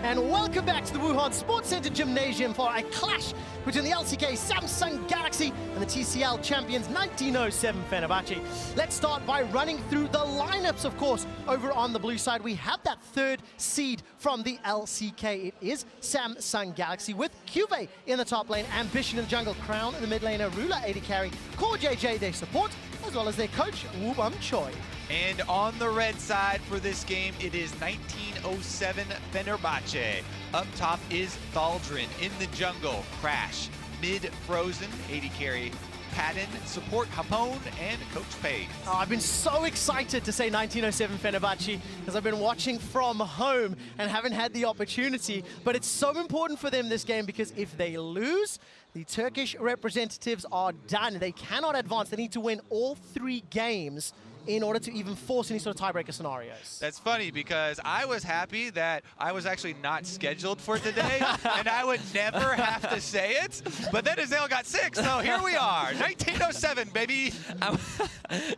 and welcome back to the Wuhan Sports Center Gymnasium for a clash between the LCK Samsung Galaxy and the TCL champions 1907 Fenerbahce. Let's start by running through the lineups, of course. Over on the blue side, we have that third seed from the LCK. It is Samsung Galaxy with Cuvée in the top lane, Ambition in jungle, Crown in the mid laner, Ruler AD carry, Core JJ their support, as well as their coach, Woobum Choi. And on the red side for this game, it is 1907 Fenerbahce. Up top is Thaldrin. In the jungle, Crash. Mid Frozen, AD carry, Padden, support Hapone, and Coach Pei. Oh, I've been so excited to say 1907 Fenerbahce because I've been watching from home and haven't had the opportunity. But it's so important for them this game because if they lose, the Turkish representatives are done. They cannot advance. They need to win all 3 games in order to even force any sort of tiebreaker scenarios. That's funny because I was happy that I was actually not scheduled for today and I would never have to say it, but then Azael got sick, so here we are, 1907, baby.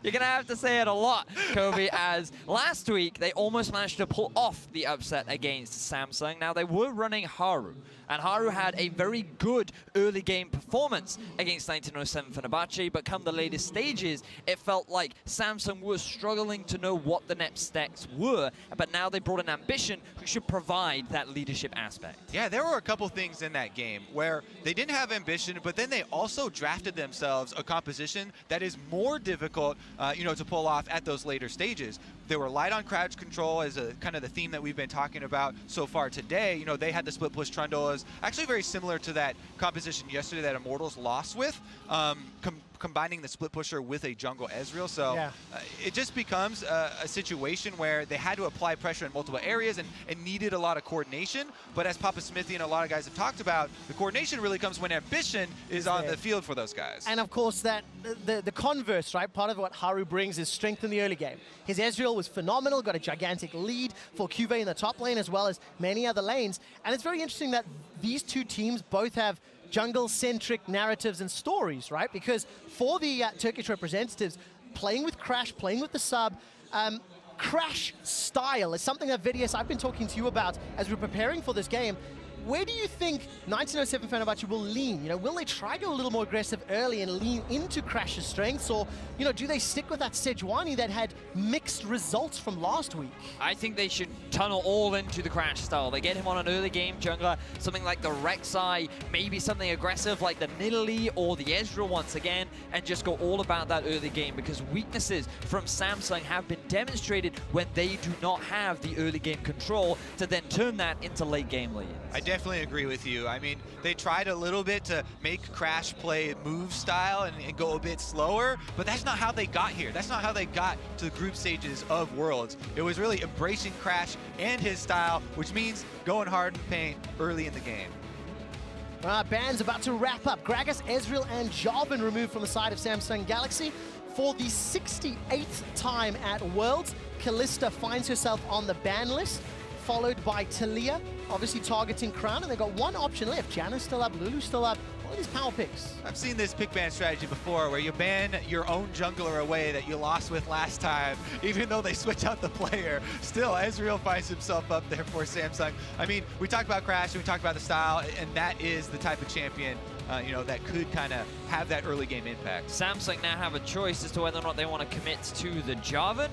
You're gonna have to say it a lot, Kobe, as last week they almost managed to pull off the upset against Samsung. Now they were running Haru, and Haru had a very good early game performance against 1907 Fenerbahce, but come the later stages, it felt like Samsung was struggling to know what the next steps were, but now they brought an Ambition who should provide that leadership aspect. Yeah, there were a couple things in that game where they didn't have Ambition, but then they also drafted themselves a composition that is more difficult, to pull off at those later stages. They were light on crouch control as a kind of the theme that we've been talking about so far today. They had the split push Trundle as actually very similar to that composition yesterday that Immortals lost with, combining the split pusher with a jungle Ezreal. So yeah. It just becomes a situation where they had to apply pressure in multiple areas and needed a lot of coordination. But as Papa Smithy and a lot of guys have talked about, the coordination really comes when Ambition is on the field for those guys. And of course, that the converse, right? Part of what Haru brings is strength in the early game. His Ezreal was phenomenal, got a gigantic lead for Cuvée in the top lane as well as many other lanes. And it's very interesting that these two teams both have jungle-centric narratives and stories, right? Because for the Turkish representatives, playing with Crash, playing with the sub, Crash style is something that Vidius, I've been talking to you about as we're preparing for this game. Where do you think 1907 Fenerbahce will lean? Will they try to go a little more aggressive early and lean into Crash's strengths? Or, do they stick with that Sejuani that had mixed results from last week? I think they should tunnel all into the Crash style. They get him on an early game jungler, something like the Rek'Sai, maybe something aggressive like the Nidalee or the Ezreal once again, and just go all about that early game because weaknesses from Samsung have been demonstrated when they do not have the early game control to then turn that into late game leads. I definitely agree with you. I mean, they tried a little bit to make Crash play move style and go a bit slower, but that's not how they got here. That's not how they got to the group stages of Worlds. It was really embracing Crash and his style, which means going hard in paint early in the game. Ban's about to wrap up. Gragas, Ezreal, and Jarvan removed from the side of Samsung Galaxy. For the 68th time at Worlds, Kalista finds herself on the ban list, followed by Taliyah, obviously targeting Crown, and they've got one option left. Janna's still up, Lulu's still up. All of these power picks. I've seen this pick ban strategy before where you ban your own jungler away that you lost with last time, even though they switch out the player. Still, Ezreal finds himself up there for Samsung. I mean, we talked about Crash, and we talked about the style, and that is the type of champion that could kind of have that early game impact. Samsung now have a choice as to whether or not they want to commit to the Jarvan.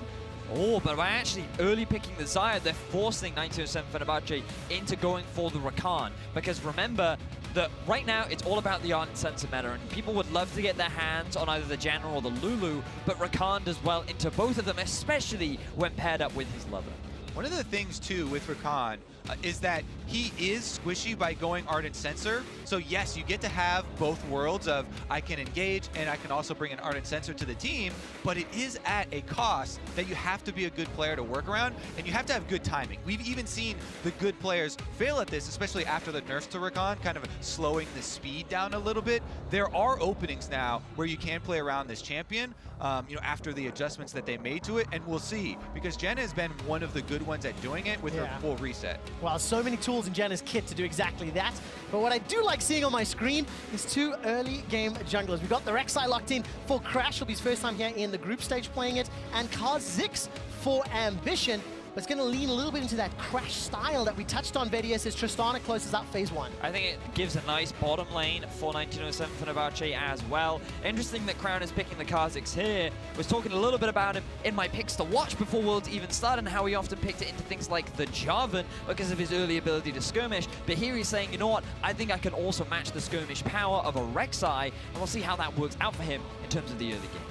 Oh, but by actually early picking the Xayah, they're forcing 1907 Fenerbahce into going for the Rakan. Because remember that right now it's all about the Ardent Censer meta, and people would love to get their hands on either the Janna or the Lulu, but Rakan does well into both of them, especially when paired up with his lover. One of the things, too, with Rakan is that he is squishy by going Ardent Censer. So yes, you get to have both worlds of I can engage and I can also bring an Ardent Censer to the team, but it is at a cost that you have to be a good player to work around, and you have to have good timing. We've even seen the good players fail at this, especially after the nerfs to Rakan, kind of slowing the speed down a little bit. There are openings now where you can play around this champion, after the adjustments that they made to it, and we'll see, because Janna has been one of the good ones at doing it with her full reset. Well, so many tools in Janna's kit to do exactly that. But what I do like seeing on my screen is 2 early game junglers. We've got the Rek'Sai locked in for Crash. It'll be his first time here in the group stage playing it. And Kha'Zix for Ambition. but it's going to lean a little bit into that Crash style that we touched on, Vedius, as Tristana closes out phase 1. I think it gives a nice bottom lane for 1907 Fenerbahce as well. Interesting that Crown is picking the Kha'Zix here. Was talking a little bit about him in my picks to watch before Worlds even started, and how he often picked it into things like the Jarvan because of his early ability to skirmish. But here he's saying, you know what, I think I can also match the skirmish power of a Rek'Sai, and we'll see how that works out for him in terms of the early game.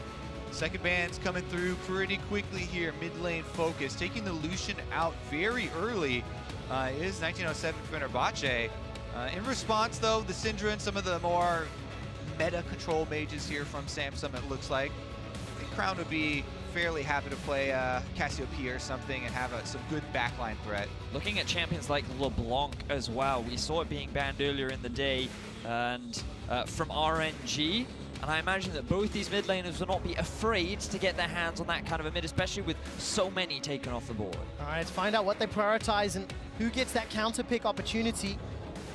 Second ban's coming through pretty quickly here. Mid lane focus, taking the Lucian out very early is 1907 Fenerbahce. In response, though, the Syndra and some of the more meta control mages here from Samsung, it looks like. I think Crown would be fairly happy to play Cassiopeia or something and have some good backline threat. Looking at champions like LeBlanc as well, we saw it being banned earlier in the day, and from RNG. And I imagine that both these mid laners will not be afraid to get their hands on that kind of a mid, especially with so many taken off the board. All right, let's find out what they prioritize and who gets that counter pick opportunity.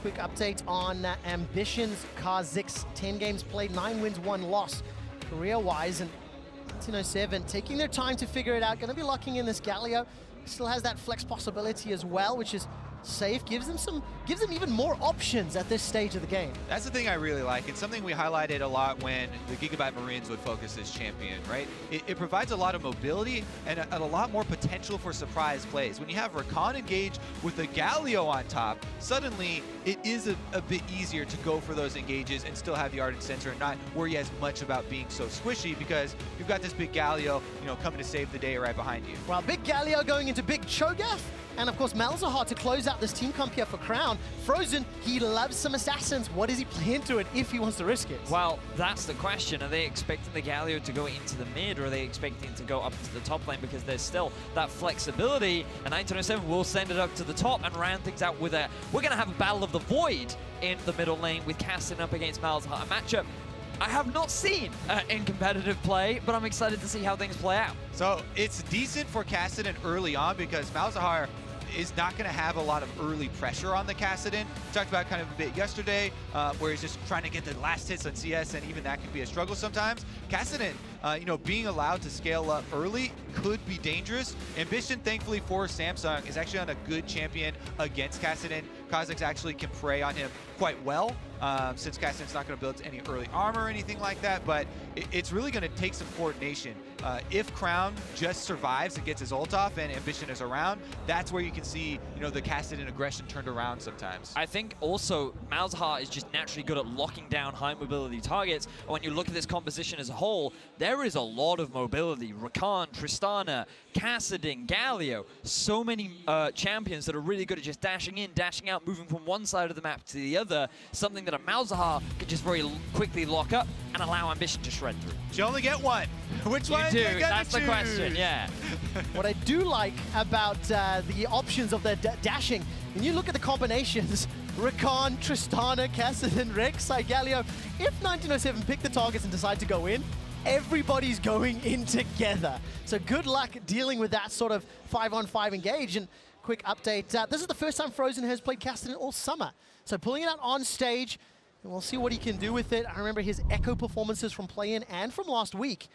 Quick update on Ambition's Kha'Zix. 10 games played, 9 wins, 1 loss career-wise. And 1907 taking their time to figure it out. Going to be locking in this Galio. Still has that flex possibility as well, which is safe, gives them even more options at this stage of the game. That's the thing I really like. It's something we highlighted a lot when the Gigabyte Marines would focus this champion, right? It provides a lot of mobility and a lot more potential for surprise plays. When you have Rakan engage with the Galio on top, suddenly it is a bit easier to go for those engages and still have the Ardent Censer and not worry as much about being so squishy, because you've got this big Galio, you know, coming to save the day right behind you. Well, big Galio going into big Cho'Gath. And of course, Malzahar to close out this team comp here for Crown. Frozen, he loves some assassins. What does he play into it if he wants to risk it? Well, that's the question. Are they expecting the Galio to go into the mid, or are they expecting it to go up to the top lane? Because there's still that flexibility, and 1907 will send it up to the top and round things out with a... We're going to have a Battle of the Void in the middle lane with Kassadin up against Malzahar. A matchup I have not seen in competitive play, but I'm excited to see how things play out. So it's decent for Kassadin early on because Malzahar is not going to have a lot of early pressure on the Kassadin. We talked about kind of a bit yesterday, where he's just trying to get the last hits on CS, and even that can be a struggle sometimes. Kassadin, you know, being allowed to scale up early could be dangerous. Ambition, thankfully for Samsung, is actually on a good champion against Kassadin. Kha'Zix actually can prey on him quite well, since Kassadin's not going to build any early armor or anything like that, but it's really going to take some coordination. If Crown just survives and gets his ult off and Ambition is around, that's where you can see, you know, the Kassadin aggression turned around sometimes. I think also Malzahar is just naturally good at locking down high mobility targets. And when you look at this composition as a whole, there is a lot of mobility. Rakan, Tristana, Kassadin, Galio, so many champions that are really good at just dashing in, dashing out, moving from one side of the map to the other, something that a Malzahar could just very quickly lock up and allow Ambition to shred through. You only get one. Which one You you do, gotta that's the choose? question, yeah. What I do like about the options of the dashing, when you look at the combinations, Rakan, Tristana, Kassadin, Rek'Sai, Galio, if 1907 pick the targets and decide to go in, everybody's going in together. So good luck dealing with that sort of 5-on-5 engage. And quick update, this is the first time Frozen has played Kassadin all summer. So pulling it out on stage, and we'll see what he can do with it. I remember his Echo performances from play-in and from last week.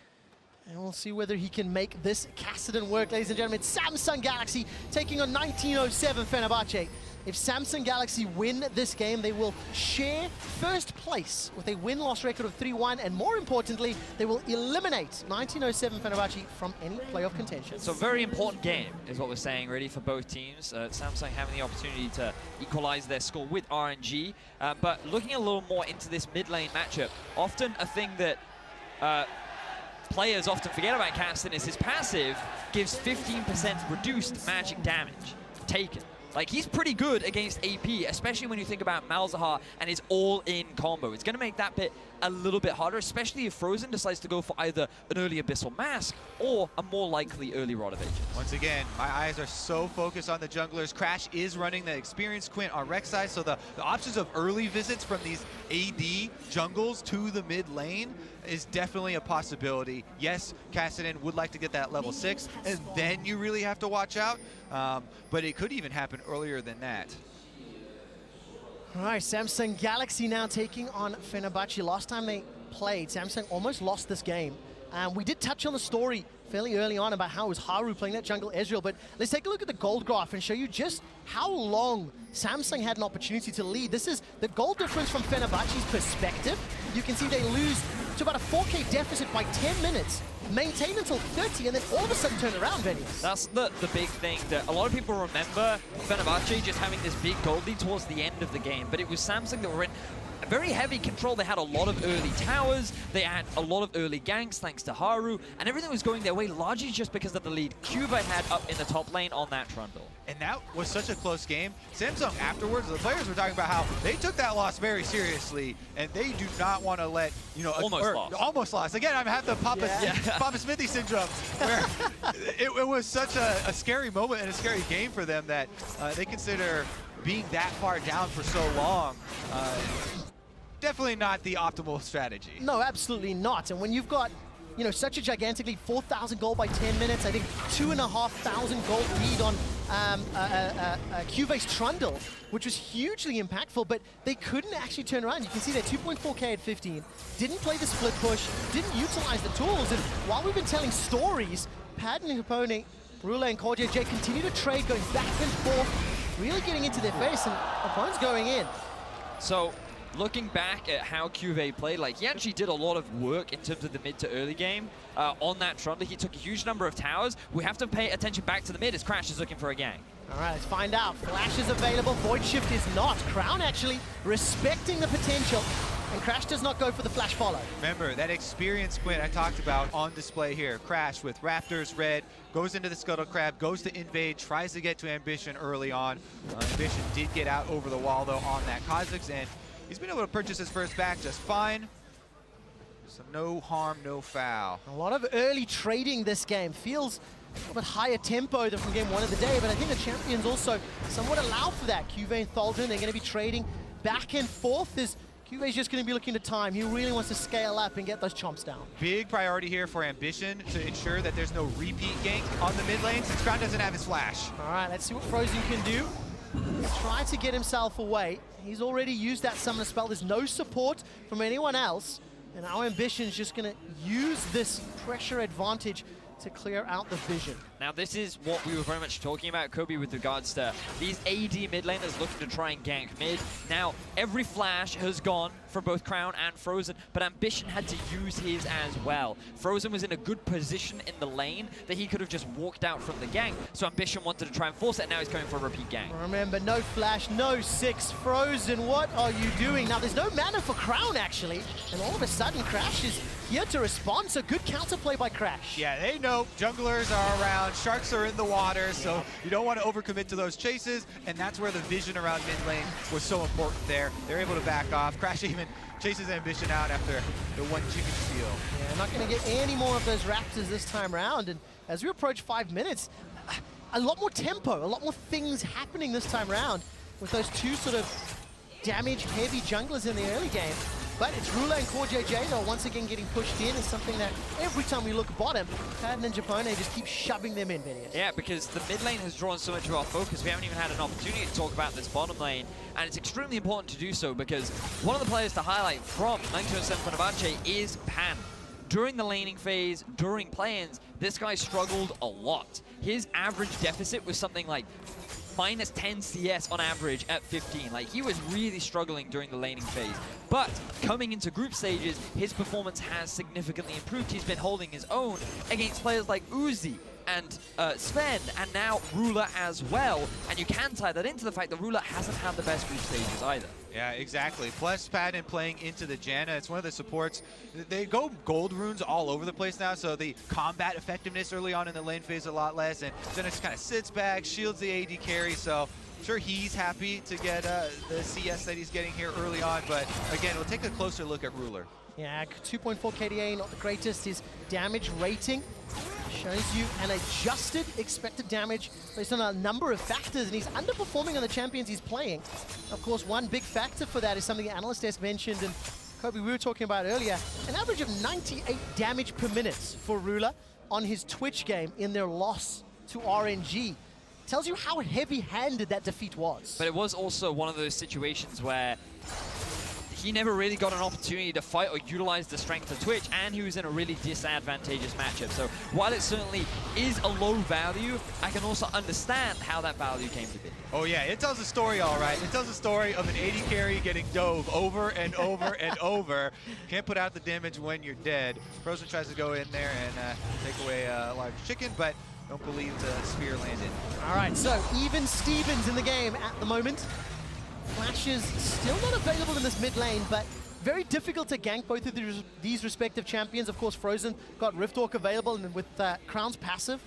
And we'll see whether he can make this Kassadin work, ladies and gentlemen. Samsung Galaxy taking on 1907 Fenerbahce. If Samsung Galaxy win this game, they will share first place with a win-loss record of 3-1, and more importantly, they will eliminate 1907 Fenerbahce from any playoff contention. So very important game is what we're saying, really, for both teams. Samsung having the opportunity to equalize their score with RNG, but looking a little more into this mid-lane matchup, often a thing that players often forget about Kassadin is his passive gives 15% reduced magic damage taken. Like, he's pretty good against AP, especially when you think about Malzahar and his all-in combo. It's going to make that bit a little bit harder, especially if Frozen decides to go for either an early Abyssal Mask or a more likely early Rod of Ages. Once again, my eyes are so focused on the junglers. Crash is running the Experience Quint on Rek'Sai, so the options of early visits from these AD jungles to the mid lane is definitely a possibility. Yes, Kassadin would like to get that level 6, and then you really have to watch out, but it could even happen earlier than that. All right, Samsung Galaxy now taking on Fenerbahce. Last time they played, Samsung almost lost this game. We did touch on the story fairly early on about how it was Haru playing that jungle Ezreal, but let's take a look at the gold graph and show you just how long Samsung had an opportunity to lead. This is the gold difference from Fenerbahce's perspective. You can see they lose to about a 4K deficit by 10 minutes, maintain until 30, and then all of a sudden turn around, Venius. That's the big thing that a lot of people remember Fenerbahce just having this big gold lead towards the end of the game, but it was Samsung that were in very heavy control. They had a lot of early towers, they had a lot of early ganks thanks to Haru, and everything was going their way largely just because of the lead Cuba had up in the top lane on that Trundle. And that was such a close game. Samsung afterwards, the players were talking about how they took that loss very seriously, and they do not want to let, almost lost. Again, I have the Papa Smithy syndrome, where it was such a scary moment and a scary game for them that they consider being that far down for so long. Definitely not the optimal strategy. No, absolutely not. And when you've got, such a gigantic lead, 4,000 gold by 10 minutes, I think 2,500 gold lead on Cuve's Trundle, which was hugely impactful, but they couldn't actually turn around. You can see they're 2.4K at 15, didn't play the split push, didn't utilize the tools, and while we've been telling stories, Padden and Capone, Rula and CoreJJ continue to trade, going back and forth, really getting into their face, and opponents going in. So, looking back at how Cuve played, he actually did a lot of work in terms of the mid to early game on that Trundle. He took a huge number of towers. We have to pay attention back to the mid as Crash is looking for a gang. All right, let's find out. Flash is available, Void Shift is not. Crown actually respecting the potential, and Crash does not go for the flash follow. Remember, that experience Quinn I talked about on display here. Crash with Raptors red, goes into the Scuttle Crab, goes to invade, tries to get to Ambition early on. Ambition did get out over the wall, though, on that Kha'Zix, and he's been able to purchase his first back just fine. So no harm, no foul. A lot of early trading this game. Feels a little bit higher tempo than from game one of the day, but I think the champions also somewhat allow for that. Cuve and Thaldren, they're going to be trading back and forth as Cuve's just going to be looking to time. He really wants to scale up and get those chomps down. Big priority here for Ambition to ensure that there's no repeat gank on the mid lane since Crown doesn't have his flash. All right, let's see what Frozen can do. Try to get himself away. He's already used that summoner spell. There's no support from anyone else. And our Ambition's just going to use this pressure advantage to clear out the vision. Now, this is what we were very much talking about, Kobe, with regards to these AD mid laners looking to try and gank mid. Now, every flash has gone for both Crown and Frozen, but Ambition had to use his as well. Frozen was in a good position in the lane that he could have just walked out from the gank, so Ambition wanted to try and force it, and now he's going for a repeat gank. Remember, no flash, no 6. Frozen, what are you doing? Now, there's no mana for Crown, actually, and all of a sudden, Crash is here to respond, so good counterplay by Crash. Yeah, they know junglers are around, sharks are in the water, so you don't want to overcommit to those chases, and that's where the vision around mid lane was so important there. They're able to back off. Crash even chases Ambition out after the one chicken steal. Yeah, not going to get any more of those Raptors this time around, and as we approach 5 minutes, a lot more tempo, a lot more things happening this time around with those two sort of damage-heavy junglers in the early game. But it's Rula and CoreJJ, though, once again getting pushed in is something that every time we look bottom, Padden and Japone just keep shoving them in, Venius. Yeah, because the mid lane has drawn so much of our focus, we haven't even had an opportunity to talk about this bottom lane, and it's extremely important to do so because one of the players to highlight from 1907 Fenerbahce is Pan. During the laning phase, during play-ins, this guy struggled a lot. His average deficit was something like minus 10 CS on average at 15. He was really struggling during the laning phase. But coming into group stages, his performance has significantly improved. He's been holding his own against players like Uzi and Sven, and now Rula as well. And you can tie that into the fact that Rula hasn't had the best group stages either. Yeah, exactly. Plus, Padden playing into the Janna. It's one of the supports. They go gold runes all over the place now, so the combat effectiveness early on in the lane phase a lot less. And Janna just kind of sits back, shields the AD carry, so I'm sure he's happy to get the CS that he's getting here early on. But again, we'll take a closer look at Ruler. Yeah, 2.4 KDA, not the greatest. His damage rating shows you an adjusted expected damage based on a number of factors, and he's underperforming on the champions he's playing. Of course, one big factor for that is something the analyst has mentioned, and Kobe, we were talking about earlier, an average of 98 damage per minute for Rula on his Twitch game in their loss to RNG. Tells you how heavy-handed that defeat was. But it was also one of those situations where he never really got an opportunity to fight or utilize the strength of Twitch, and he was in a really disadvantageous matchup. So while it certainly is a low value, I can also understand how that value came to be. Oh yeah, it tells a story, all right. It tells a story of an 80 carry getting dove over and over and over. Can't put out the damage when you're dead. Frozen tries to go in there and take away a large chicken, but don't believe the spear landed. All right, so even Stevens in the game at the moment. Flash is still not available in this mid lane, but very difficult to gank both of these respective champions. Of course, Frozen got Rifthawk available, and with Crown's passive,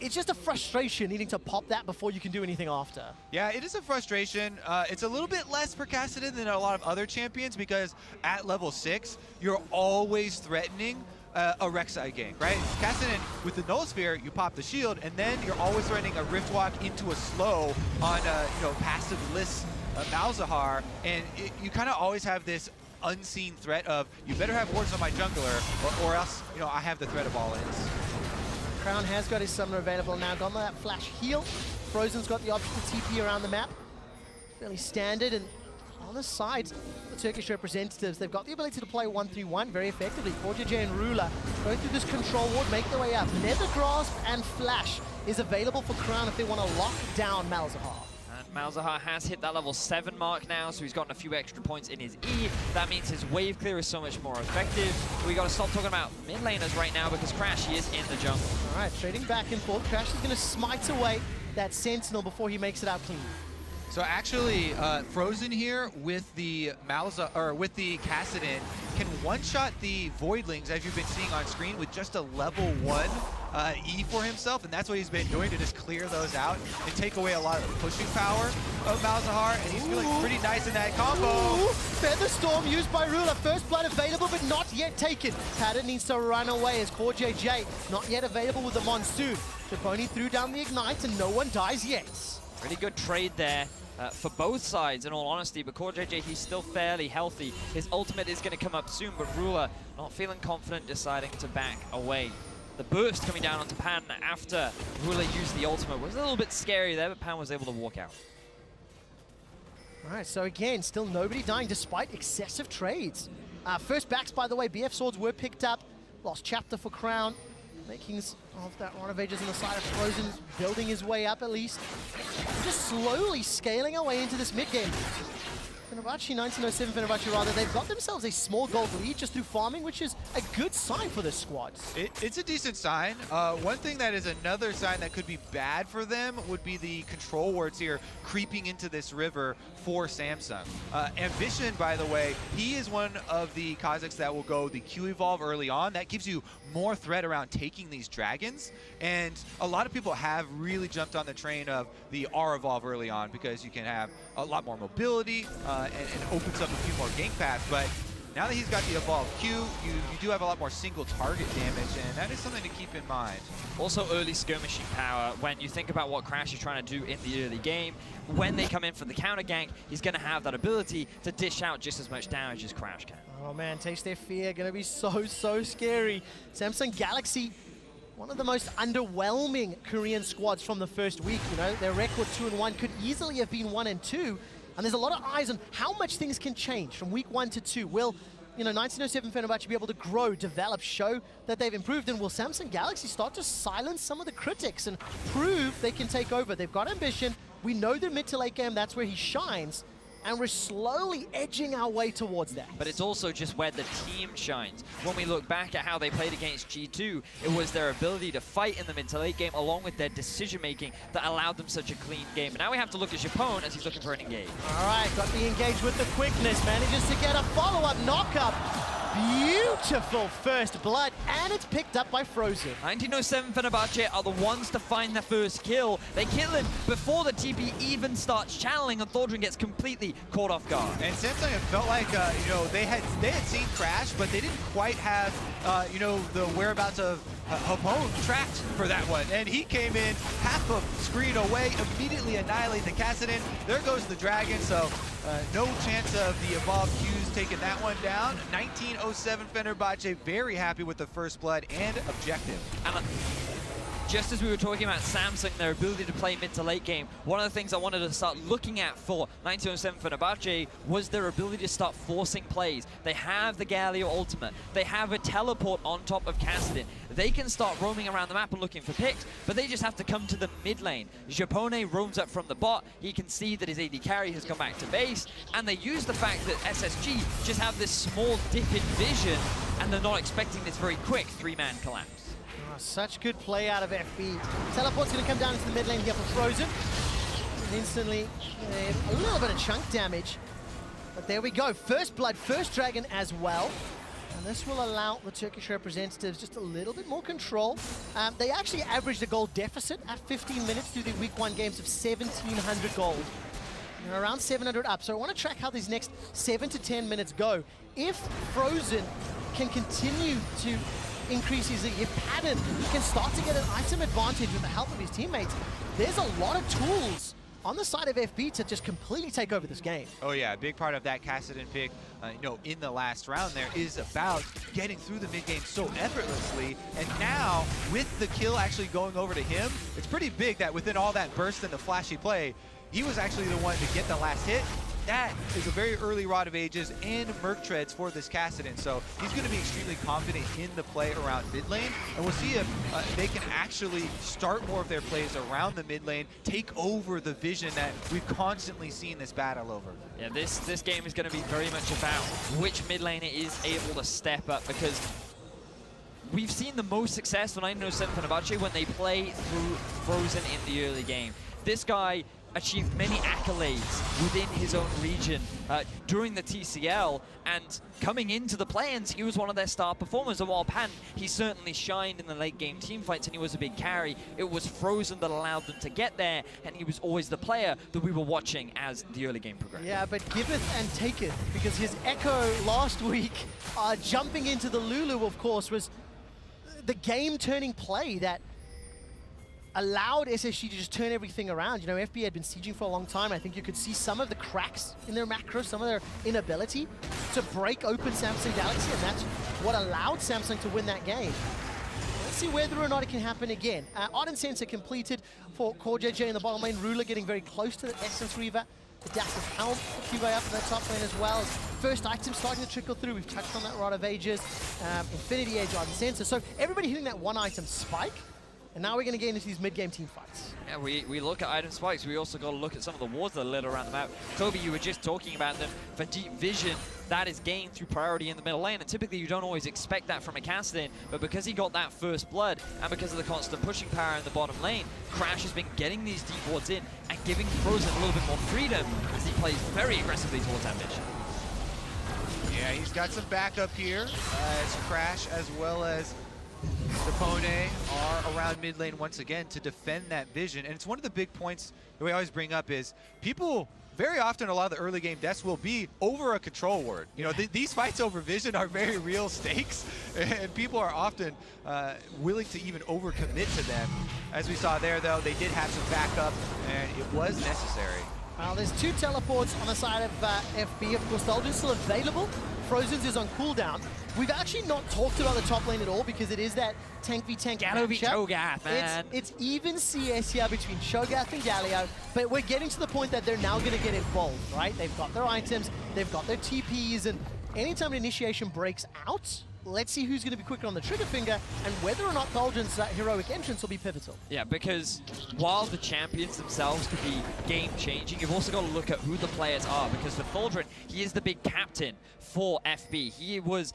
it's just a frustration needing to pop that before you can do anything after. Yeah, it is a frustration. It's a little bit less for Kassadin than a lot of other champions because at level 6, you're always threatening a Rek'Sai gank, right? Kassadin, with the Null Sphere, you pop the shield, and then you're always threatening a Riftwalk into a slow on a passive-less Malzahar, and you kind of always have this unseen threat of, you better have wards on my jungler, or else, I have the threat of all-ins. Crown has got his summoner available now. Got that flash heal. Frozen's got the option to TP around the map. Fairly standard, and on the sides, the Turkish representatives, they've got the ability to play 1-3-1 very effectively. CoreJJ and Rula going through this control ward, make their way up. Nether Grasp and Flash is available for Crown if they want to lock down Malzahar. Malzahar has hit that level 7 mark now, so he's gotten a few extra points in his E. That means his wave clear is so much more effective. We got to stop talking about mid laners right now because Crash, he is in the jungle. All right, trading back and forth. Crash is going to smite away that Sentinel before he makes it out clean. So actually, Frozen here with the with the Kassadin can one-shot the Voidlings, as you've been seeing on screen, with just a level 1 E for himself, and that's what he's been doing to just clear those out and take away a lot of the pushing power of Malzahar, and he's feeling pretty nice in that combo. Featherstorm used by Rula. First blood available, but not yet taken. Pattern needs to run away as CoreJJ not yet available with the Monsoon. Traponi threw down the Ignite, and no one dies yet. Really good trade there for both sides, in all honesty, but CoreJJ, he's still fairly healthy. His ultimate is going to come up soon, but Rula not feeling confident, deciding to back away. The burst coming down onto Pan after Rula used the ultimate was a little bit scary there, but Pan was able to walk out. All right, so again, still nobody dying despite excessive trades. First backs, by the way, BF swords were picked up. Lost chapter for Crown. Makings of that Rod of Ages on the side of Frozen, building his way up at least. Just slowly scaling our way into this mid game. Fenerbahce, 1907 Fenerbahce rather, they've got themselves a small gold lead just through farming, which is a good sign for this squad. It's a decent sign. One thing that is another sign that could be bad for them would be the control wards here creeping into this river for Samsung. Ambition, by the way, he is one of the Kazakhs that will go the Q Evolve early on. That gives you more threat around taking these dragons, and a lot of people have really jumped on the train of the R Evolve early on because you can have a lot more mobility and opens up a few more gank paths. But now that he's got the Evolve Q, you do have a lot more single target damage, and that is something to keep in mind. Also early skirmishing power. When you think about what Crash is trying to do in the early game, when they come in for the counter gank, he's going to have that ability to dish out just as much damage as Crash can. Oh man, Taste Their Fear, gonna be so scary. Samsung Galaxy, one of the most underwhelming Korean squads from the first week. Their record 2-1 could easily have been 1-2. And there's a lot of eyes on how much things can change from week 1 to 2. Will, 1907 Fenerbahce be able to grow, develop, show that they've improved? And will Samsung Galaxy start to silence some of the critics and prove they can take over? They've got ambition. We know the mid to late game, that's where he shines. And we're slowly edging our way towards that. But it's also just where the team shines. When we look back at how they played against G2, it was their ability to fight in the mid to late game along with their decision making that allowed them such a clean game. And now we have to look at Japone as he's looking for an engage. All right, got the engage with the quickness, manages to get a follow-up knock-up. Beautiful first blood, and it's picked up by Frozen. 1907 Fenerbahce are the ones to find their first kill. They kill him before the TP even starts channeling, and Thorndren gets completely caught off guard. And Samsung, it felt like they had seen Crash, but they didn't quite have the whereabouts of Japone tracked for that one. And he came in half a screen away, immediately annihilate the Kassadin. There goes the Dragon, so no chance of the Evolve Qs taking that one down. 1907 Fenerbahce very happy with the first blood and objective. And just as we were talking about Samsung, their ability to play mid to late game, one of the things I wanted to start looking at for 1907 Fenerbahce was their ability to start forcing plays. They have the Galio ultimate. They have a teleport on top of Kassadin. They can start roaming around the map and looking for picks, but they just have to come to the mid lane. Japone roams up from the bot. He can see that his AD carry has come back to base, and they use the fact that SSG just have this small dip in vision, and they're not expecting this very quick 3-man collapse. Oh, such good play out of FB. Teleport's going to come down into the mid lane here for Frozen. And instantly, a little bit of chunk damage. But there we go. First blood, first dragon as well. And this will allow the Turkish representatives just a little bit more control. They actually averaged a gold deficit at 15 minutes through the week 1 games of 1,700 gold. They're around 700 up. So I want to track how these next 7 to 10 minutes go. If Frozen can continue to increase his lead, if Padden can start to get an item advantage with the help of his teammates, there's a lot of tools on the side of FB to just completely take over this game. Oh yeah, a big part of that Kassadin pick, in the last round there is about getting through the mid game so effortlessly. And now, with the kill actually going over to him, it's pretty big that within all that burst and the flashy play, he was actually the one to get the last hit. That is a very early Rod of Ages and Merc Treads for this Kassadin, so he's going to be extremely confident in the play around mid lane, and we'll see if they can actually start more of their plays around the mid lane, take over the vision that we've constantly seen this battle over. Yeah, this game is going to be very much about which mid laner is able to step up, because we've seen the most success for 1907 Fenerbahce when they play through Frozen in the early game. This guy achieved many accolades within his own region during the TCL, and coming into the play-ins, he was one of their star performers. And while Pan, he certainly shined in the late game team fights and he was a big carry, it was Frozen that allowed them to get there, and he was always the player that we were watching as the early game progressed. Yeah, but giveth and taketh, because his Echo last week, jumping into the Lulu, of course, was the game-turning play that allowed SSG to just turn everything around. You know, FB had been sieging for a long time. I think you could see some of the cracks in their macro, some of their inability to break open Samsung Galaxy, and that's what allowed Samsung to win that game. Let's see whether or not it can happen again. Ardent Sensor completed for Core JJ in the bottom lane. Ruler getting very close to the Essence Reaver. The Dash of Helm for QA up in the top lane as well. First item starting to trickle through. We've touched on that Rod of Ages. Infinity Edge, Ardent Sensor. So everybody hitting that one item spike. And now we're going to get into these mid-game team fights. Yeah, we look at item spikes. We also got to look at some of the wards that are lit around the map. Toby, you were just talking about them. For deep vision, that is gained through priority in the middle lane. And typically you don't always expect that from a Kassadin, but because he got that first blood and because of the constant pushing power in the bottom lane, Crash has been getting these deep wards in and giving Frozen a little bit more freedom as he plays very aggressively towards ambition. Yeah, he's got some backup here as Crash as well as Japone are around mid lane once again to defend that vision. And it's one of the big points that we always bring up is people, very often a lot of the early game deaths will be over a control ward. You know, these fights over vision are very real stakes, and people are often willing to even overcommit to them. As we saw there, though, they did have some backup, and it was necessary. Well, there's 2 teleports on the side of FB. Of course, Doldrin's still available. Frozen's is on cooldown. We've actually not talked about the top lane at all because it is that tank v tank Galio v matchup. Cho'Gath, man. It's even CS here between Cho'Gath and Galio, but we're getting to the point that they're now going to get involved, right? They've got their items, they've got their TPs, and anytime an initiation breaks out, let's see who's going to be quicker on the trigger finger and whether or not Doldrin's heroic entrance will be pivotal. Yeah, because while the champions themselves could be game-changing, you've also got to look at who the players are, because for Doldrin, he is the big captain for FB. He was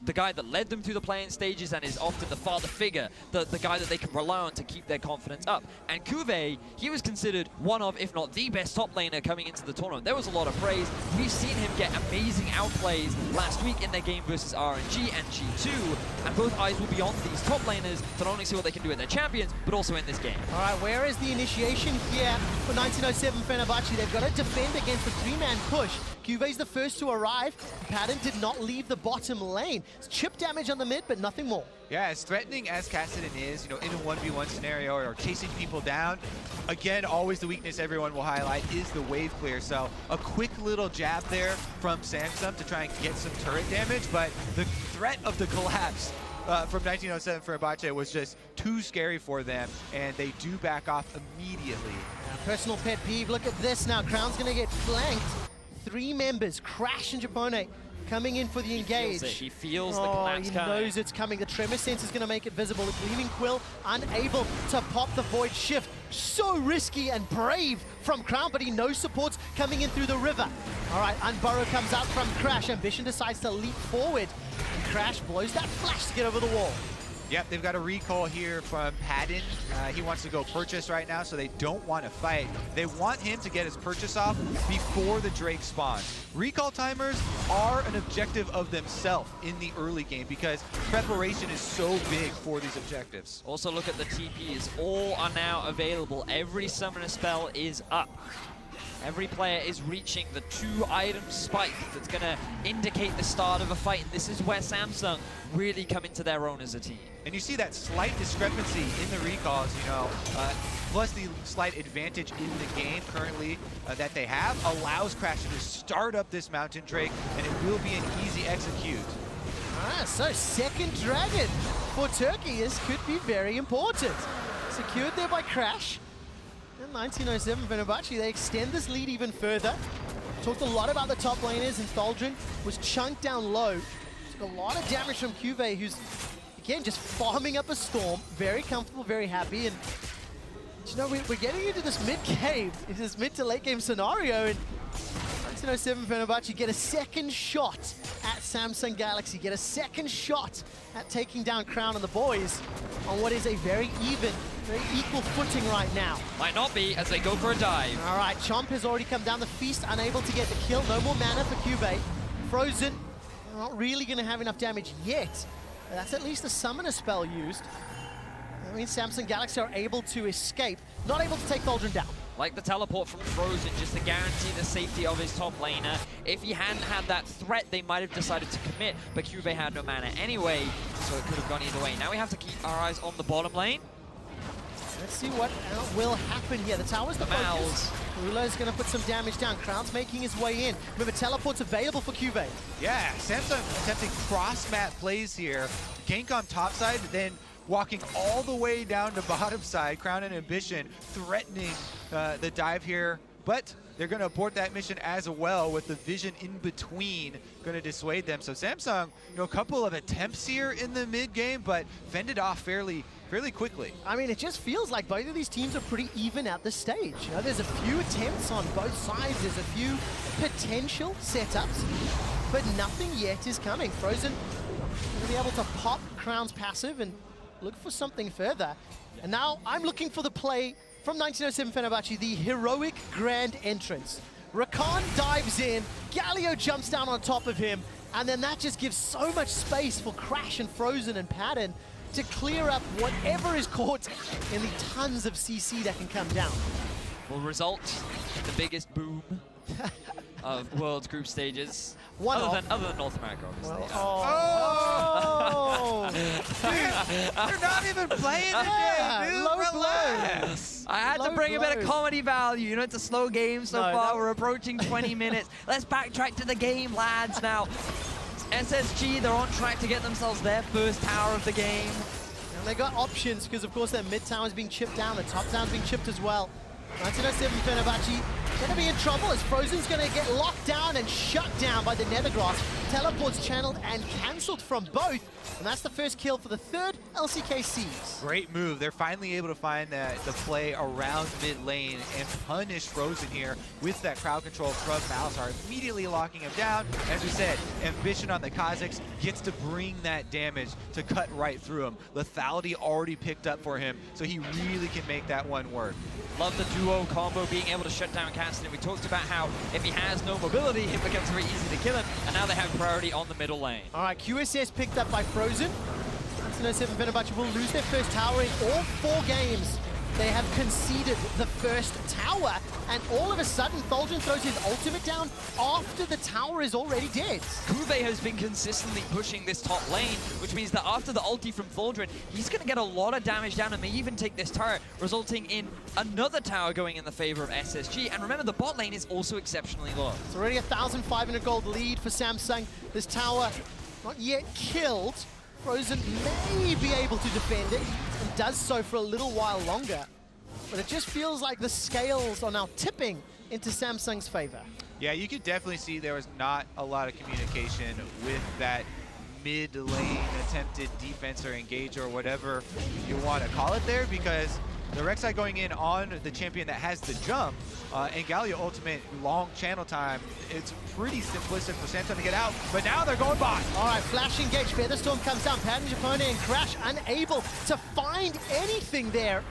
the guy that led them through the playing stages and is often the father figure, the guy that they can rely on to keep their confidence up. And Kuve, he was considered one of, if not the best top laner coming into the tournament. There was a lot of praise. We've seen him get amazing outplays last week in their game versus RNG and G2, and both eyes will be on these top laners to not only see what they can do with their champions, but also in this game. All right, where is the initiation here for 1907 Fenerbahce? They've got to defend against the 3-man push. Cuve's the first to arrive. Padden did not leave the bottom lane. It's chip damage on the mid, but nothing more. Yeah, as threatening as Kassadin is, in a 1v1 scenario or chasing people down, again, always the weakness everyone will highlight is the wave clear. So a quick little jab there from Samsung to try and get some turret damage, but the threat of the collapse from 1907 Fenerbahce was just too scary for them, and they do back off immediately. Personal pet peeve, look at this now. Crown's gonna get flanked. 3 members, Crash and Japone, coming in for the engage. He feels the Oh, collapse he coming. knows it's coming. The Tremor Sense is gonna make it visible. The Gleaming Quill unable to pop the Void Shift. So risky and brave from Crown, but he knows supports coming in through the river. All right, Unburrow comes out from Crash. Ambition decides to leap forward. And Crash blows that flash to get over the wall. Yep, they've got a recall here from Padden. He wants to go purchase right now, so they don't want to fight. They want him to get his purchase off before the Drake spawns. Recall timers are an objective of themselves in the early game because preparation is so big for these objectives. Also look at the TPs. All are now available. Every summoner spell is up. Every player is reaching the 2-item spike that's going to indicate the start of a fight. And this is where Samsung really come into their own as a team. And you see that slight discrepancy in the recalls, you know, plus the slight advantage in the game currently that they have allows Crash to start up this Mountain Drake, and it will be an easy execute. So second dragon for Turkey. This could be very important. Secured there by Crash. And 1907 Fenerbahce, they extend this lead even further. Talked a lot about the top laners, and Tholdren was chunked down low. Took a lot of damage from Cuvée, who's, again, just farming up a Storm. Very comfortable, very happy. And, you know, we're getting into this mid-game, into this mid to late game scenario, and 1907 Fenerbahce get a second shot at Samsung Galaxy, get a second shot at taking down Crown and the boys on what is a very even, very equal footing right now. Might not be as they go for a dive. All right, Chomp has already come down. The Feast unable to get the kill. No more mana for Cuvée. Frozen, not really going to have enough damage yet. That's at least a summoner spell used. That means Samsung Galaxy are able to escape, not able to take Tholdren down. Like the teleport from Frozen, just to guarantee the safety of his top laner. If he hadn't had that threat, they might have decided to commit, but Cuvée had no mana anyway, so it could have gone either way. Now we have to keep our eyes on the bottom lane. Let's see what will happen here. The tower's the focus. Rulo's going to put some damage down. Crown's making his way in. Remember, teleport's available for Cuvée. Yeah, Samsung attempting cross-map plays here. Gank on top side, then walking all the way down to bottom side. Crown and Ambition threatening the dive here, but they're going to abort that mission as well with the vision in between going to dissuade them. So Samsung, you know, a couple of attempts here in the mid game, but fended off fairly quickly. I mean, it just feels like both of these teams are pretty even at this stage. You know, there's a few attempts on both sides. There's a few potential setups, but nothing yet is coming. Frozen going to be able to pop Crown's passive and look for something further. And now I'm looking for the play from 1907 Fenerbahce, the heroic grand entrance. Rakan dives in, Galio jumps down on top of him, and then that just gives so much space for Crash and Frozen and Padden to clear up whatever is caught in the tons of CC that can come down. Will result in the biggest boom of World's group stages. Other Other than North America, obviously. Oh! They're not even playing today, Yeah, dude. low Relax. I had to Low bring a bit of blows. comedy value. You know, it's a slow game so No, far. that- We're approaching 20 minutes. Let's backtrack to the game, lads. Now, SSG, they're on track to get themselves their first tower of the game. And they got options because, of course, their mid tower is being chipped down. The top tower is being chipped as well. 1907 Fenerbahce going to be in trouble as Frozen's going to get locked down and shut down by the Nethergrass. Teleports channeled and cancelled from both. And that's the first kill for the third LCKCs. Great move. They're finally able to find the play around mid lane and punish Frozen here with that crowd control from Malzahar, immediately locking him down. As we said, Ambition on the Kazakhs gets to bring that damage to cut right through him. Lethality already picked up for him, so he really can make that one work. Love the duo combo, being able to shut down Cassidy. We talked about how if he has no mobility, it becomes very easy to kill him. And now they have priority on the middle lane. All right, QSS picked up by Frozen. 1907 Fenerbahce will lose their first tower in all 4 games. They have conceded the first tower, and all of a sudden, Tholdren throws his ultimate down after the tower is already dead. Cuvée has been consistently pushing this top lane, which means that after the ulti from Tholdren, he's going to get a lot of damage down and may even take this turret, resulting in another tower going in the favor of SSG. And remember, the bot lane is also exceptionally low. It's already a 1,500 gold lead for Samsung. This tower not yet killed. Frozen may be able to defend it, and does so for a little while longer. But it just feels like the scales are now tipping into Samsung's favor. Yeah, you could definitely see there was not a lot of communication with that mid-lane attempted defense or engage or whatever you want to call it there, because the Rek'Sai going in on the champion that has the jump, and Galio ultimate long channel time, it's pretty simplistic for Samsung to get out, but now they're going by. All right, flash engage, Featherstorm comes down, Pattern Japone and Crash unable to find anything there.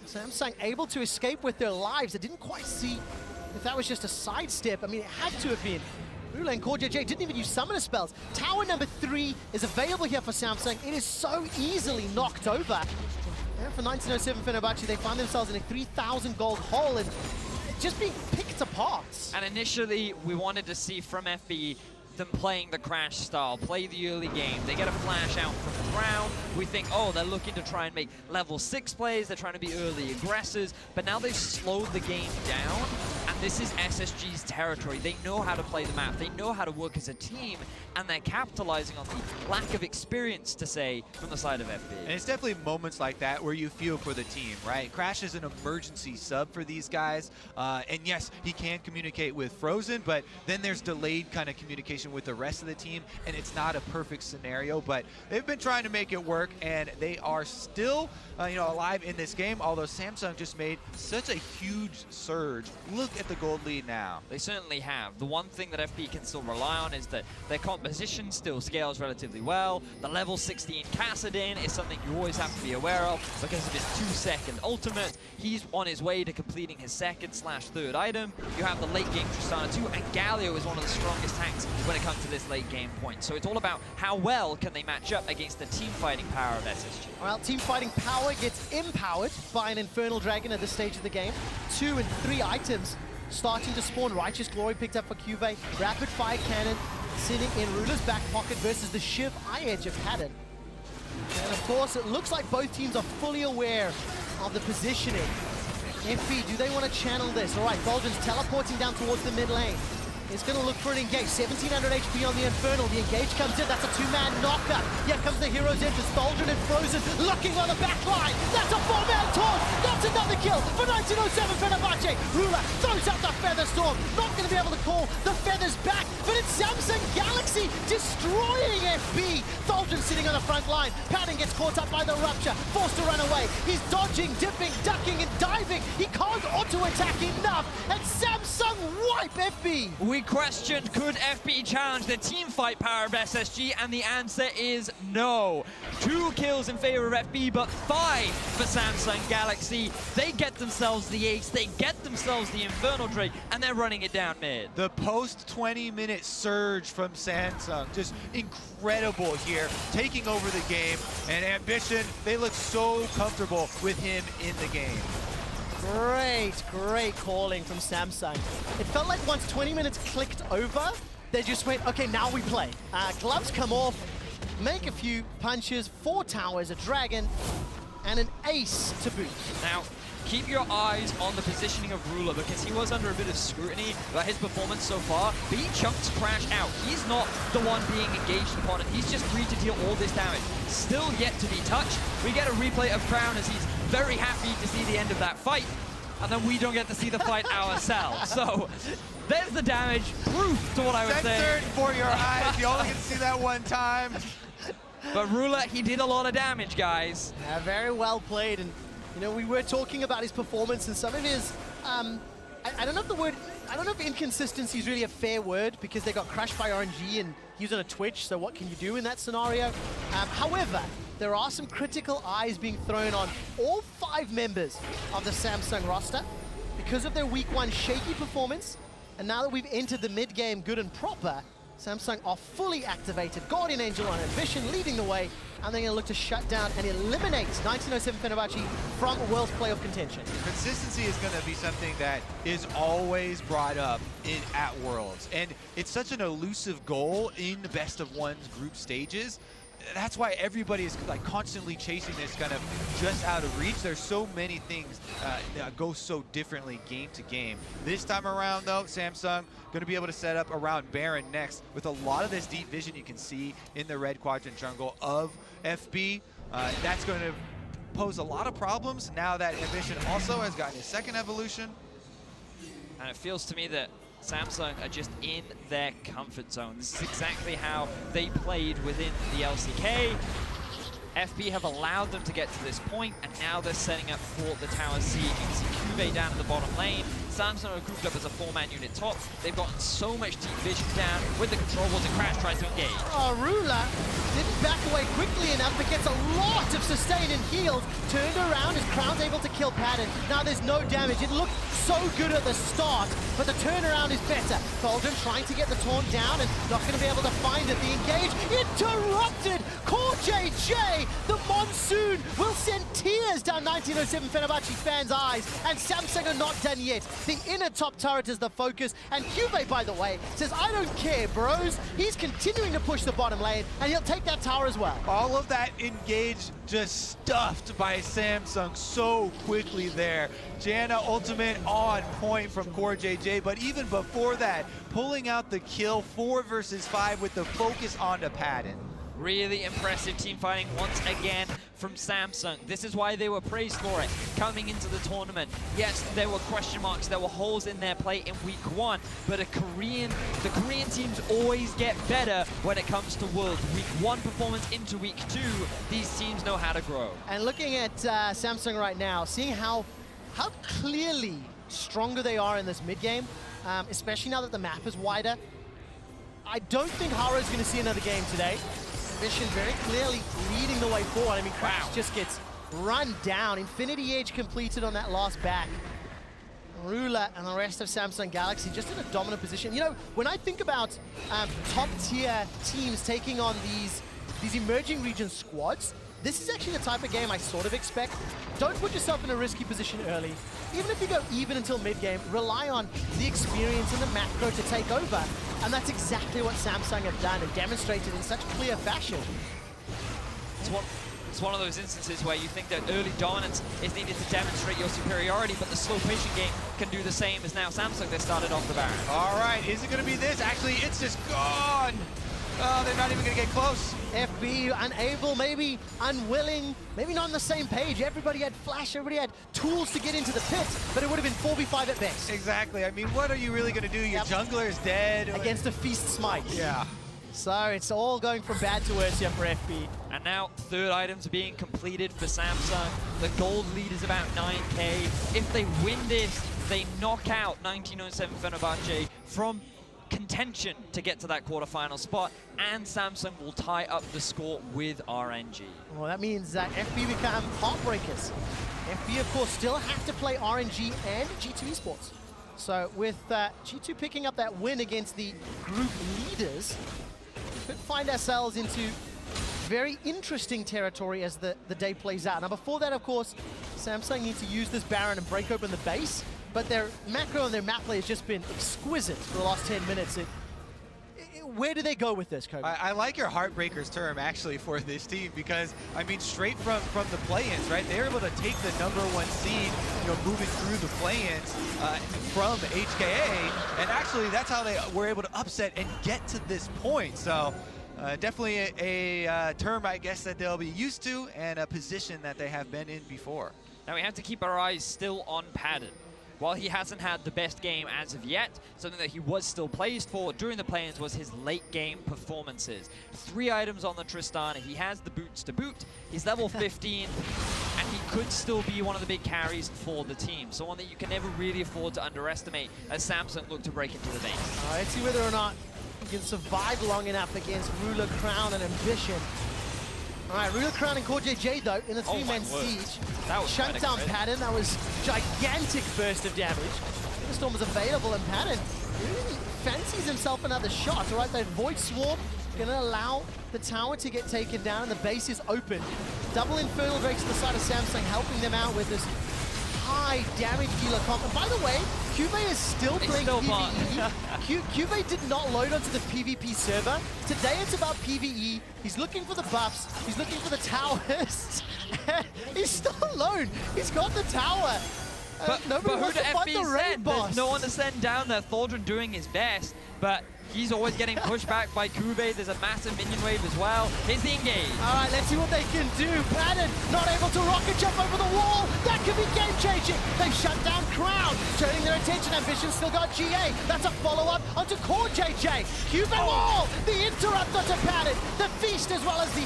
Samsung able to escape with their lives. I didn't quite see if that was just a sidestep. I mean, it had to have been. Rula and Core JJ didn't even use summoner spells. Tower number 3 is available here for Samsung. It is so easily knocked over. And for 1907 Fenerbahce, they find themselves in a 3,000 gold hole and just being picked apart. And initially, we wanted to see from FB them playing the Crash style, play the early game. They get a flash out from the ground. We think, oh, they're looking to try and make level 6 plays. They're trying to be early aggressors. But now they've slowed the game down. And this is SSG's territory. They know how to play the map. They know how to work as a team. And they're capitalizing on the lack of experience, to say, from the side of FB. And it's definitely moments like that where you feel for the team, right? Crash is an emergency sub for these guys. And yes, he can communicate with Frozen, but then there's delayed kind of communication with the rest of the team, and it's not a perfect scenario, but they've been trying to make it work, and they are still alive in this game, although Samsung just made such a huge surge. Look at the gold lead now. They certainly have. The one thing that FB can still rely on is that their composition still scales relatively well. The level 16 Kassadin is something you always have to be aware of because of his 2-second ultimate. He's on his way to completing his 2nd/3rd item. You have the late game Tristana too, and Galio is one of the strongest tanks when it comes to this late game point. So it's all about how well can they match up against the team fighting power of SSG. Well, team fighting power gets empowered by an Infernal Dragon at this stage of the game. 2 and 3 items starting to spawn. Righteous Glory picked up for Cuvée. Rapid Fire Cannon sitting in Rula's back pocket versus the Shiv Eye Edge of Pattern. And of course, it looks like both teams are fully aware of the positioning. FB, do they want to channel this? All right, Vol'jin's teleporting down towards the mid lane. He's going to look for an engage. 1700 HP on the Infernal. The engage comes in. That's a 2-man knocker. Here comes the Hero's Entrance. Vol'jin and Frozen looking on the back line. That's a 4-man taunt. That's another kill for 1907 Fenerbahce. Rula throws out the Featherstorm. Not going to be able to call the Feathers back, but it's Samsung Galaxy destroying FB. Vol'jin sitting on the front line. Pattern gets caught up by the Rupture. Forced to run away. He's dodging, dipping, ducking, and diving. He can't auto-attack enough. And Samsung wipe FB. We questioned, could FB challenge the team fight power of SSG, and the answer is no. 2 kills in favor of FB, but 5 for Samsung Galaxy. They get themselves the ace, they get themselves the Infernal Drake, and they're running it down mid. The post 20-minute surge from Samsung, just incredible here, taking over the game. And Ambition, they look so comfortable with him in the game. Great calling from Samsung. It felt like once 20 minutes clicked over, they just went, okay, now we play. Gloves come off, make a few punches, 4 towers, a dragon, and an ace to boot. Now, keep your eyes on the positioning of Rula, because he was under a bit of scrutiny about his performance so far, but he chunks Crash out. He's not the one being engaged upon it. He's just free to deal all this damage. Still yet to be touched. We get a replay of Crown as he's very happy to see the end of that fight, and then we don't get to see the fight ourselves. So there's the damage, proof to what I was saying. Censored for your eyes. You only get to see that one time. But Rula, he did a lot of damage, guys. Yeah, very well played. And we were talking about his performance and some of his, I don't know if inconsistency is really a fair word, because they got crushed by RNG and he was on a Twitch, so what can you do in that scenario? However, there are some critical eyes being thrown on all 5 members of the Samsung roster because of their week 1 shaky performance. And now that we've entered the mid game good and proper, Samsung are fully activated. Guardian Angel on Ambition leading the way, and they're going to look to shut down and eliminate 1907 Fenerbahce from World's Playoff contention. Consistency is going to be something that is always brought up at Worlds, and it's such an elusive goal in the best of one's group stages. that's why everybody is like constantly chasing this kind of just out of reach. There's so many things that go so differently game to game. This time around though, Samsung going to be able to set up around Baron next with a lot of this deep vision you can see in the red quadrant jungle of FB. That's going to pose a lot of problems now that Ambition also has gotten his second evolution. And it feels to me that Samsung are just in their comfort zone. This is exactly how they played within the LCK. FB have allowed them to get to this point, and now they're setting up for the Tower C. You can see Cuvée down in the bottom lane. Samsung are grouped up as a 4-man unit top. They've gotten so much deep vision down with the control balls, and Crash tries to engage. Oh, Rula didn't back away quickly enough, but gets a lot of sustain and heals. Turned around as Crown's able to kill Padden. Now there's no damage. It looked so good at the start, but the turnaround is better. Golden trying to get the taunt down and not going to be able to find it. The engage interrupted. Core JJ, the monsoon will send tears down 1907 Fenerbahce fans' eyes, and Samsung are not done yet. The inner top turret is the focus, and Cuvée, by the way, says, I don't care, bros. He's continuing to push the bottom lane, and he'll take that tower as well. All of that engage just stuffed by Samsung so quickly there. Janna ultimate on point from Core JJ, but even before that, pulling out the kill 4 versus 5 with the focus onto Padden. Really impressive team fighting once again from Samsung. This is why they were praised for it coming into the tournament. Yes, there were question marks, there were holes in their play in week 1, but the Korean teams always get better when it comes to Worlds. Week 1 performance into week 2, these teams know how to grow. And looking at Samsung right now, seeing how clearly stronger they are in this mid game, especially now that the map is wider, I don't think Haru's going to see another game today. Ambition very clearly leading the way forward. I mean, Crash just gets run down. Infinity Edge completed on that last back. Rula and the rest of Samsung Galaxy just in a dominant position. You know, when I think about top-tier teams taking on these emerging region squads, this is actually the type of game I sort of expect. Don't put yourself in a risky position early. Even if you go even until mid-game, rely on the experience and the macro to take over. And that's exactly what Samsung have done and demonstrated in such clear fashion. It's one of those instances where you think that early dominance is needed to demonstrate your superiority, but the slow patient game can do the same as now Samsung. They started off the Baron. All right, is it going to be this? Actually, it's just gone. Oh, they're not even going to get close. FB unable, maybe unwilling, maybe not on the same page. Everybody had flash, everybody had tools to get into the pit, but it would have been 4v5 at best. Exactly. I mean, what are you really going to do? Your jungler is dead. Against a Feast Smite. Yeah. So it's all going from bad to worse here for FB. And now third items being completed for Samsung. The gold lead is about 9k. If they win this, they knock out 1907 Fenerbahce from contention to get to that quarterfinal spot, and Samsung will tie up the score with RNG. Well, that means that FB become heartbreakers. FB, of course, still have to play RNG and G2 Esports. So with G2 picking up that win against the group leaders, we could find ourselves into very interesting territory as the day plays out. Now, before that, of course, Samsung need to use this Baron and break open the base. But their macro and their map play has just been exquisite for the last 10 minutes. Where do they go with this, Kobe? I like your heartbreakers term, actually, for this team, because, I mean, straight from the play-ins, right? They're able to take the #1 seed, you know, moving through the play-ins from HKA, and actually that's how they were able to upset and get to this point. So definitely a term, I guess, that they'll be used to, and a position that they have been in before. Now we have to keep our eyes still on Padden. While he hasn't had the best game as of yet, something that he was still praised for during the play-ins was his late-game performances. 3 items on the Tristana. He has the boots to boot. He's level 15, and he could still be one of the big carries for the team. Someone that you can never really afford to underestimate as Samsung look to break into the base. Let's see whether or not he can survive long enough against Rula, Crown, and Ambition. All right, Rula, Crown, and Core JJ, though, in a 3-man siege. That was Chunked down Padden. That was gigantic burst of damage. The Storm was available, and Padden really fancies himself another shot. All right, that Void Swarm going to allow the tower to get taken down, and the base is open. Double Infernal Drakes to the side of Samsung, helping them out with this high damage dealer comp. And by the way, Cuvée is still playing still PvE. Cuvée did not load onto the PvP server. Today it's about PvE. He's looking for the buffs. He's looking for the towers. He's still alone. He's got the tower. But Nobody who wants the to fight FB the raid said? boss. There's no one to send down there. Thaldrun doing his best, but he's always getting pushed back by Cuvée. There's a massive minion wave as well. Here's the engage. All right, let's see what they can do. Paddon not able to rocket jump over the wall. That could be game-changing. They've shut down Crown, turning their attention. Ambition still got GA. That's a follow-up onto Core JJ. Cuvée wall, the interrupt onto Paddon. The feast as well as the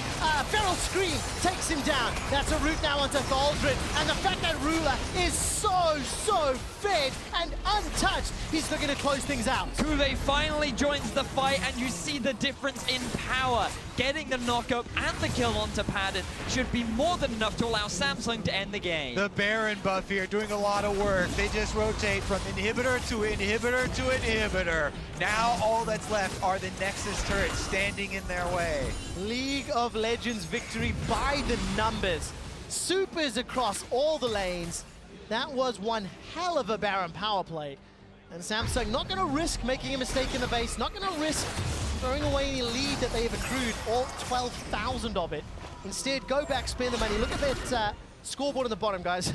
feral scream takes him down. That's a route now onto Thaldrun. And the fact that Ruler is so fed and untouched, he's looking to close things out. Cuvée finally joins the fight, and you see the difference in power. Getting the knockup and the kill onto Paddon should be more than enough to allow Samsung to end the game. The Baron buff here doing a lot of work. They just rotate from inhibitor to inhibitor to inhibitor. Now all that's left are the Nexus turrets standing in their way. League of Legends victory by the numbers. Supers across all the lanes. That was one hell of a Baron power play. And Samsung not going to risk making a mistake in the base, not going to risk throwing away any lead that they have accrued, all 12,000 of it. Instead, go back, spend the money. Look at that scoreboard on the bottom, guys.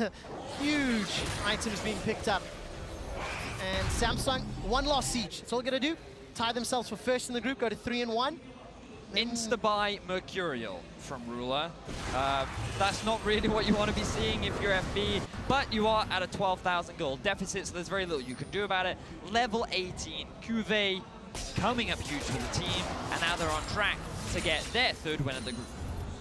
Huge items being picked up. And Samsung, one loss siege. That's all they're going to do. Tie themselves for first in the group, go to 3-1. Insta-buy Mercurial from Ruler. That's not really what you want to be seeing if you're FB, but you are at a 12,000 gold deficit, so there's very little you can do about it. Level 18, Cuvée coming up huge for the team, and now they're on track to get their third win of the group.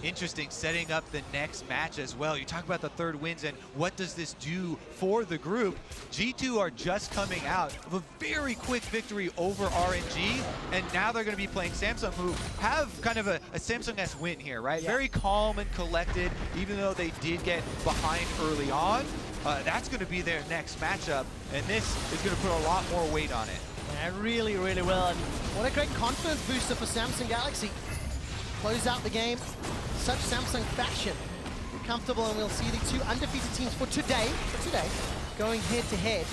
Interesting, setting up the next match as well. You talk about the third wins and what does this do for the group. G2 are just coming out of a very quick victory over RNG, and now they're going to be playing Samsung, who have kind of a Samsung-esque win here, right? Yeah. Very calm and collected, even though they did get behind early on. That's going to be their next matchup, and this is going to put a lot more weight on it. Yeah, really well. And what a great confidence booster for Samsung Galaxy. Close out the game, such Samsung fashion. Comfortable, and we'll see the two undefeated teams for today, going head-to-head.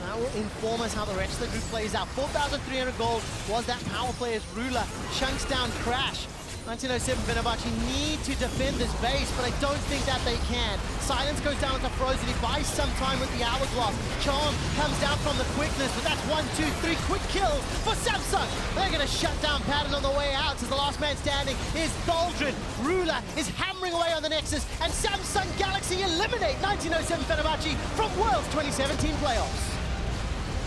That will inform us how the rest of the group plays out. 4,300 gold was that power play as Ruler chunks down Crash. 1907 Fenerbahce need to defend this base, but I don't think that they can. Silence goes down to Frozen. He buys some time with the Hourglass. Charm comes down from the quickness, but that's 1, 2, 3 quick kills for Samsung. They're going to shut down Paddon on the way out as the last man standing is Thaldrun. Ruler is hammering away on the Nexus, and Samsung Galaxy eliminate 1907 Fenerbahce from Worlds 2017 playoffs.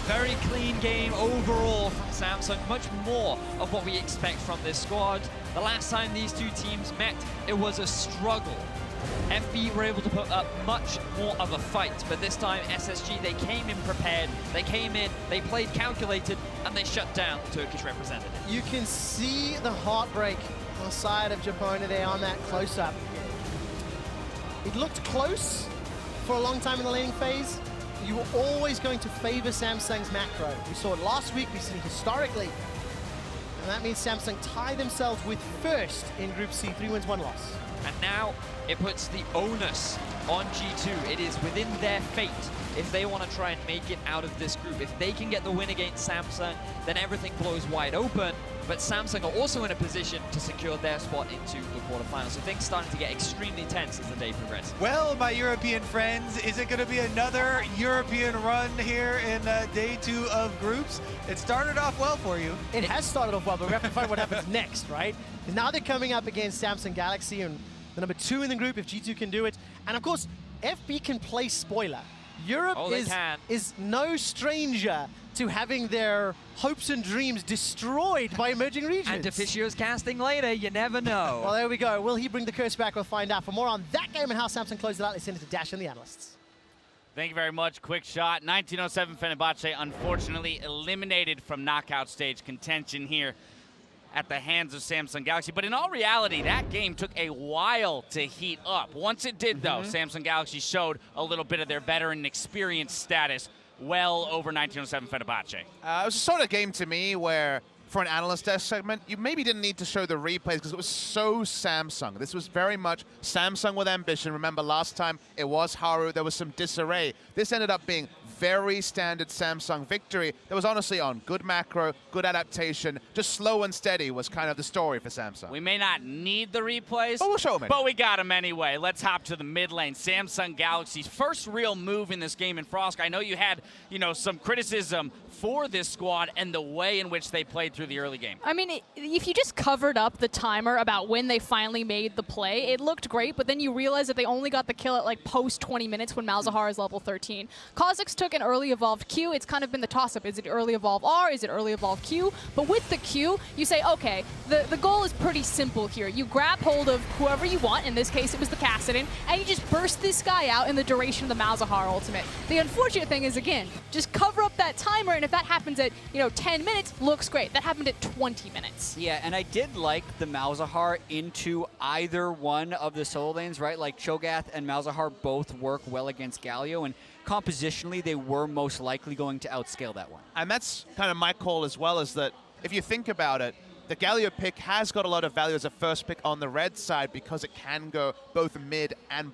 Very clean game overall from Samsung, much more of what we expect from this squad. The last time these two teams met, it was a struggle. FB were able to put up much more of a fight, but this time SSG, they came in prepared, they came in, they played calculated, and they shut down the Turkish representative. You can see the heartbreak on the side of Japona there on that close-up. It looked close for a long time in the laning phase. You were always going to favor Samsung's macro. We saw it last week, we've seen it historically. And that means Samsung tie themselves with first in Group C, 3 wins, 1 loss. And now it puts the onus on G2. It is within their fate if they want to try and make it out of this group. If they can get the win against Samsung, then everything blows wide open. But Samsung are also in a position to secure their spot into the quarterfinals. So things starting to get extremely tense as the day progresses. Well, my European friends, is it going to be another European run here in day 2 of groups? It started off well for you. It has started off well, but we have to find what happens next, right? Because now they're coming up against Samsung Galaxy and the number 2 in the group if G2 can do it. And of course, FB can play spoiler. Europe is no stranger to having their hopes and dreams destroyed by emerging regions. And Deficio's casting later, you never know. Well, there we go. Will he bring the curse back? We'll find out. For more on that game and how Samsung closed it out, let's send it to Dash and the analysts. Thank you very much. Quick shot. 1907 Fenerbahce unfortunately eliminated from knockout stage contention here at the hands of Samsung Galaxy. But in all reality, that game took a while to heat up. Once it did, though, Samsung Galaxy showed a little bit of their veteran experience status well over 1907 Fenerbahce. It was a sort of game to me where for an analyst desk segment, you maybe didn't need to show the replays because it was so Samsung. This was very much Samsung with ambition. Remember last time it was Haru, there was some disarray. This ended up being very standard Samsung victory that was honestly on good macro, good adaptation, just slow and steady was kind of the story for Samsung. We may not need the replays, But we'll show 'em anyway. but we got them anyway. Let's hop to the mid lane. Samsung Galaxy's first real move in this game in Frost. I know you had, some criticism for this squad and the way in which they played through the early game. I mean, if you just covered up the timer about when they finally made the play, it looked great, but then you realize that they only got the kill at like post 20 minutes when Malzahar is level 13. Kha'Zix took an early evolved Q. It's kind of been the toss-up. Is it early evolve R? Is it early evolve Q? But with the Q, you say, okay, the goal is pretty simple here. You grab hold of whoever you want, in this case it was the Kassadin, and you just burst this guy out in the duration of the Malzahar ultimate. The unfortunate thing is, again, just cover up that timer, and if that happens at 10 minutes, looks great. That happened at 20 minutes. Yeah, and I did like the Malzahar into either one of the solo lanes, right? Like Cho'Gath and Malzahar both work well against Galio, and compositionally they were most likely going to outscale that one. And that's kind of my call as well, is that if you think about it, the Galio pick has got a lot of value as a first pick on the red side because it can go both mid and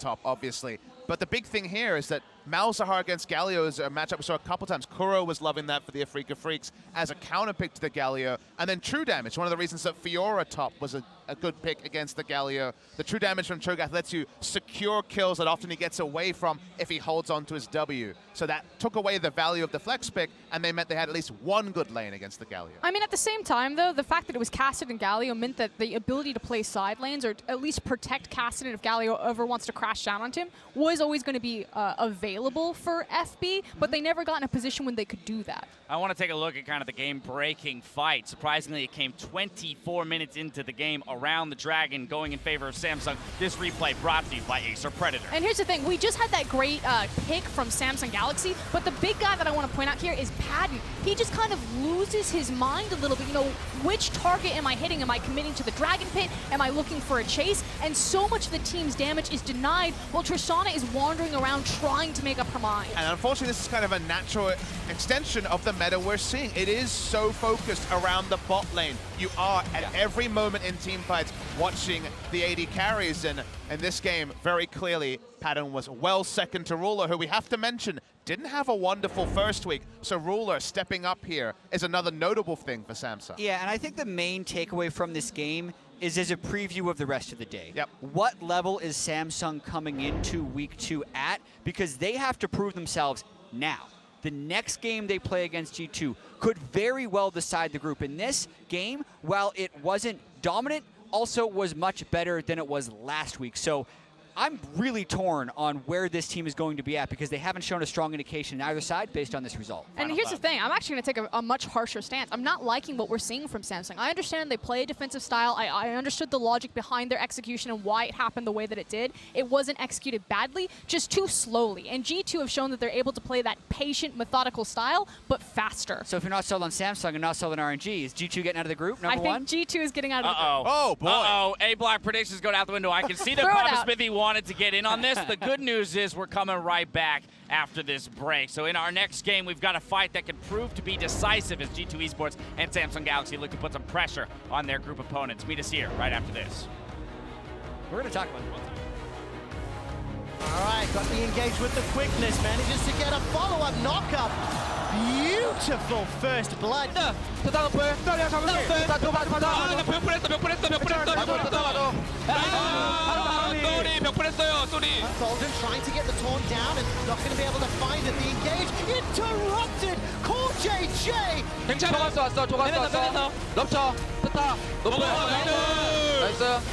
top, obviously. But the big thing here is that Malzahar against Galio is a matchup we saw a couple times. Kuro was loving that for the Afrika Freaks as a counter pick to the Galio. And then True Damage, one of the reasons that Fiora top was a good pick against the Galio. The True Damage from Cho'Gath lets you secure kills that often he gets away from if he holds on to his W. So that took away the value of the flex pick, and they meant they had at least one good lane against the Galio. I mean, at the same time, though, the fact that it was Kassadin and Galio meant that the ability to play side lanes, or at least protect Kassadin if Galio ever wants to crash down onto him, was always going to be available for FB, but they never got in a position when they could do that. I want to take a look at kind of the game-breaking fight. Surprisingly, it came 24 minutes into the game around the Dragon going in favor of Samsung. This replay brought to you by Acer Predator. And here's the thing, we just had that great pick from Samsung Galaxy, but the big guy that I want to point out here is Padden. He just kind of loses his mind a little bit. Which target am I hitting? Am I committing to the Dragon Pit? Am I looking for a chase? And so much of the team's damage is denied while Tristana is wandering around trying to make up her mind. And unfortunately, this is kind of a natural extension of the meta we're seeing. It is so focused around the bot lane. You are, at every moment in team fights, watching the AD carries. And in this game, very clearly, Padden was well second to Ruler, who we have to mention didn't have a wonderful first week. So Ruler stepping up here is another notable thing for Samsung. Yeah, and I think the main takeaway from this game is as a preview of the rest of the day. Yep. What level is Samsung coming into week 2 at? Because they have to prove themselves now. The next game they play against G2 could very well decide the group. In this game, while it wasn't dominant, also was much better than it was last week. So I'm really torn on where this team is going to be at because they haven't shown a strong indication on either side based on this result. And here's the thing, I'm actually going to take a much harsher stance. I'm not liking what we're seeing from Samsung. I understand they play a defensive style. I understood the logic behind their execution and why it happened the way that it did. It wasn't executed badly, just too slowly. And G2 have shown that they're able to play that patient, methodical style, but faster. So if you're not sold on Samsung and not sold on RNG, is G2 getting out of the group, number one? I think G2 is getting out of the group. Oh, boy. Uh-oh. A-block predictions go out the window. I can see that Throw it Papa out. Smithy wanted to get in on this. The good news is we're coming right back after this break. So in our next game, we've got a fight that could prove to be decisive as G2 Esports and Samsung Galaxy look to put some pressure on their group opponents. Meet us here right after this. We're going to talk about it. All right, got to be engaged with the quickness. Manages to get a follow-up knock-up. Beautiful first blood. Golden trying to get the taunt down and not going to be able to find it. The engage interrupted. Call JJ.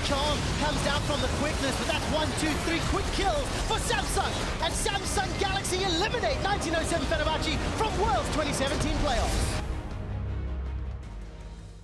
Chong comes down from the quickness, but that's 1, 2, 3 quick kills for Samsung. And Samsung Galaxy eliminate 1907 Fenerbahce from Worlds 2017 playoffs.